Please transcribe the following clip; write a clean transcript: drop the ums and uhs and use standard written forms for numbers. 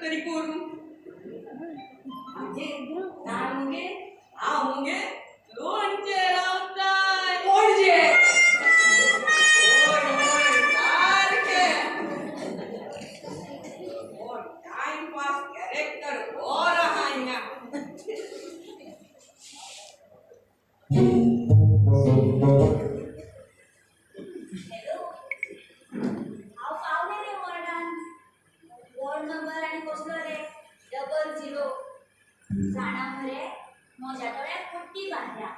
तरी करू म्हणजे काय मुगे आ मुगे लोणचे लावताय कोणजे टाइम पास कॅरेक्टर और हायना हॅलो हांव पावले रे वॉर्डान वॉर्ड नंबर आनी कसलो रे 00 जाणा मरे म्हज्या दोळ्याक पट्टी बांदल्या